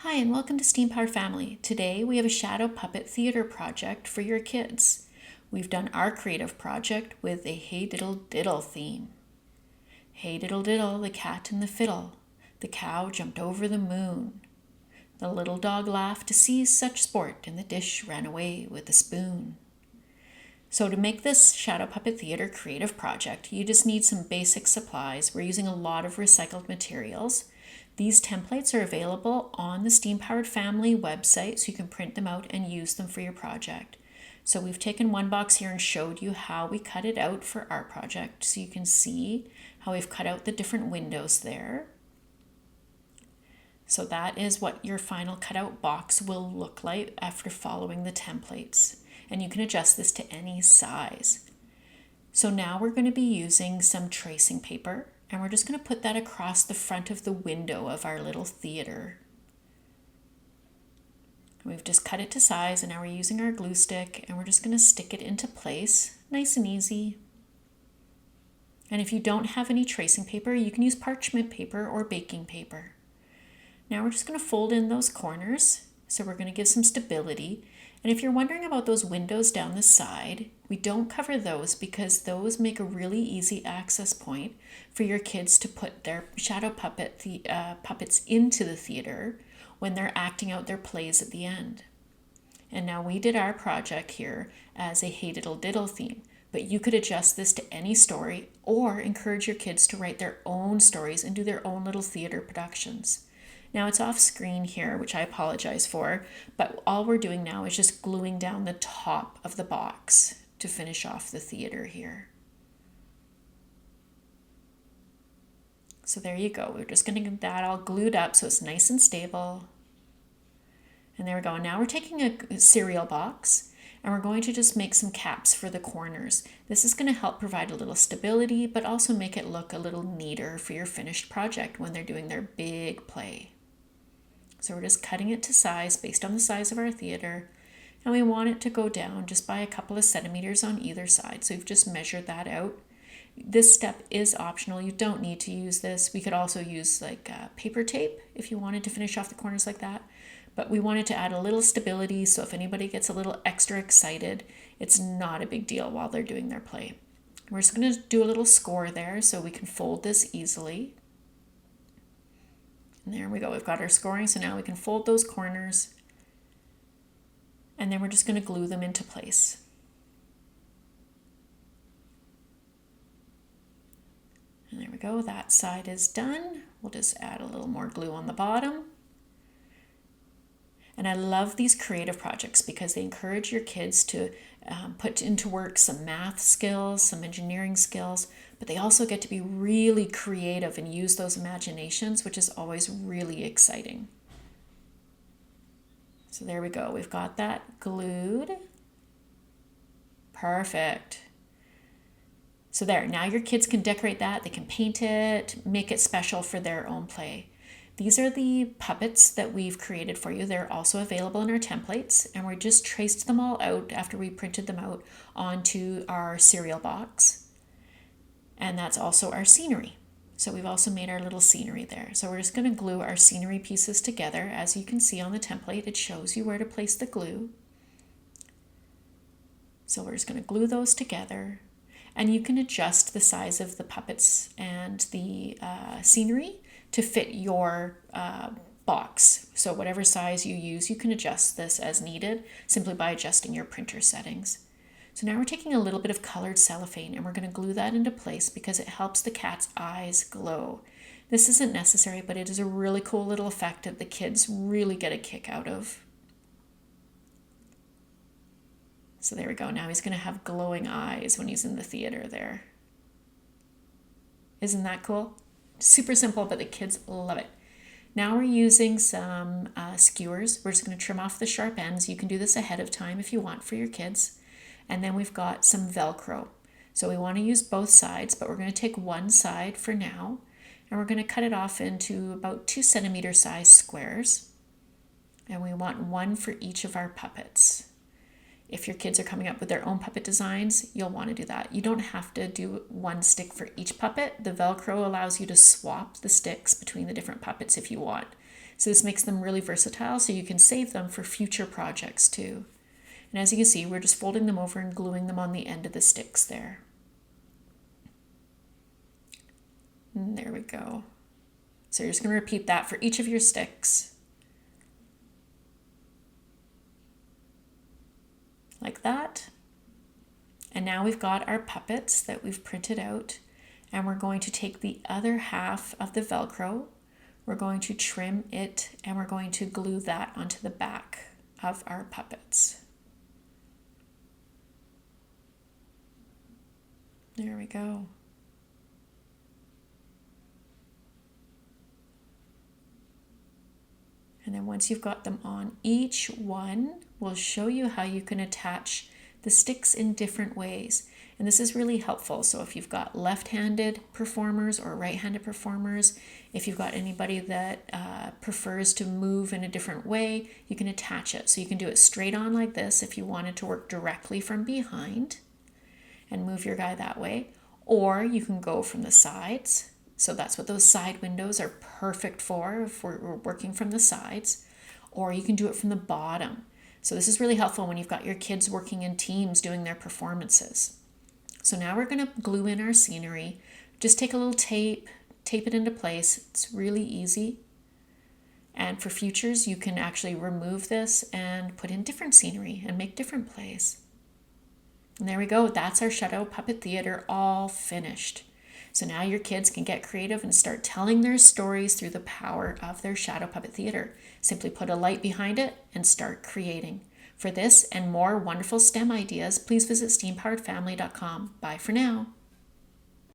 Hi, and welcome to Steam Powered Family. Today we have a shadow puppet theater project for your kids. We've done our creative project with a Hey Diddle Diddle theme. Hey diddle diddle, the cat and the fiddle. The cow jumped over the moon. The little dog laughed to see such sport, and the dish ran away with the spoon. So to make this shadow puppet theater creative project, you just need some basic supplies. We're using a lot of recycled materials. These templates are available on the Steam Powered Family website, so you can print them out and use them for your project. So we've taken one box here and showed you how we cut it out for our project, so you can see how we've cut out the different windows there. So that is what your final cutout box will look like after following the templates. And you can adjust this to any size. So now we're going to be using some tracing paper, and we're just going to put that across the front of the window of our little theater. We've just cut it to size, and now we're using our glue stick, and we're just going to stick it into place, nice and easy. And if you don't have any tracing paper, you can use parchment paper or baking paper. Now we're just going to fold in those corners, so we're going to give some stability. And if you're wondering about those windows down the side, we don't cover those because those make a really easy access point for your kids to put their shadow puppets into the theater when they're acting out their plays at the end. And now we did our project here as a Hey Diddle Diddle theme, but you could adjust this to any story or encourage your kids to write their own stories and do their own little theater productions. Now it's off screen here, which I apologize for, but all we're doing now is just gluing down the top of the box to finish off the theater here. So there you go. We're just going to get that all glued up so it's nice and stable. And there we go. Now we're taking a cereal box and we're going to just make some caps for the corners. This is going to help provide a little stability, but also make it look a little neater for your finished project when they're doing their big play. So we're just cutting it to size based on the size of our theater, and we want it to go down just by a couple of centimeters on either side. So we've just measured that out. This step is optional. You don't need to use this. We could also use like paper tape if you wanted to finish off the corners like that. But we wanted to add a little stability, so if anybody gets a little extra excited, it's not a big deal while they're doing their play. We're just going to do a little score there so we can fold this easily. And there we go. We've got our scoring, so now we can fold those corners. And then we're just going to glue them into place. And there we go. That side is done. We'll just add a little more glue on the bottom. And I love these creative projects because they encourage your kids to put into work some math skills, some engineering skills, but they also get to be really creative and use those imaginations, which is always really exciting. So there we go. We've got that glued. Perfect. So there, now your kids can decorate that. They can paint it, make it special for their own play. These are the puppets that we've created for you. They're also available in our templates, and we just traced them all out after we printed them out onto our cereal box. And that's also our scenery. So we've also made our little scenery there. So we're just going to glue our scenery pieces together. As you can see on the template, it shows you where to place the glue. So we're just going to glue those together. And you can adjust the size of the puppets and the scenery to fit your box. So whatever size you use, you can adjust this as needed simply by adjusting your printer settings. So now we're taking a little bit of colored cellophane and we're going to glue that into place because it helps the cat's eyes glow. This isn't necessary, but it is a really cool little effect that the kids really get a kick out of. So there we go. Now he's going to have glowing eyes when he's in the theater there. Isn't that cool? Super simple, but the kids love it. Now we're using some skewers. We're just going to trim off the sharp ends. You can do this ahead of time if you want for your kids. And then we've got some Velcro. So we want to use both sides, but we're going to take one side for now. And we're going to cut it off into about 2 centimeter size squares. And we want one for each of our puppets. If your kids are coming up with their own puppet designs, you'll want to do that. You don't have to do one stick for each puppet. The Velcro allows you to swap the sticks between the different puppets if you want. So this makes them really versatile, so you can save them for future projects too. And as you can see, we're just folding them over and gluing them on the end of the sticks there. And there we go. So you're just going to repeat that for each of your sticks. Like that. And now we've got our puppets that we've printed out, and we're going to take the other half of the Velcro, we're going to trim it, and we're going to glue that onto the back of our puppets. There we go. And then once you've got them on, each one will show you how you can attach the sticks in different ways. And this is really helpful. So if you've got left-handed performers or right-handed performers, if you've got anybody that prefers to move in a different way, you can attach it. So you can do it straight on like this if you wanted to work directly from behind and move your guy that way. Or you can go from the sides. So that's what those side windows are perfect for if we're working from the sides. Or you can do it from the bottom. So this is really helpful when you've got your kids working in teams doing their performances. So now we're going to glue in our scenery. Just take a little tape it into place. It's really easy. And for futures, you can actually remove this and put in different scenery and make different plays. And there we go. That's our Shadow Puppet Theater all finished. So now your kids can get creative and start telling their stories through the power of their Shadow Puppet Theater. Simply put a light behind it and start creating. For this and more wonderful STEM ideas, please visit steampoweredfamily.com. Bye for now.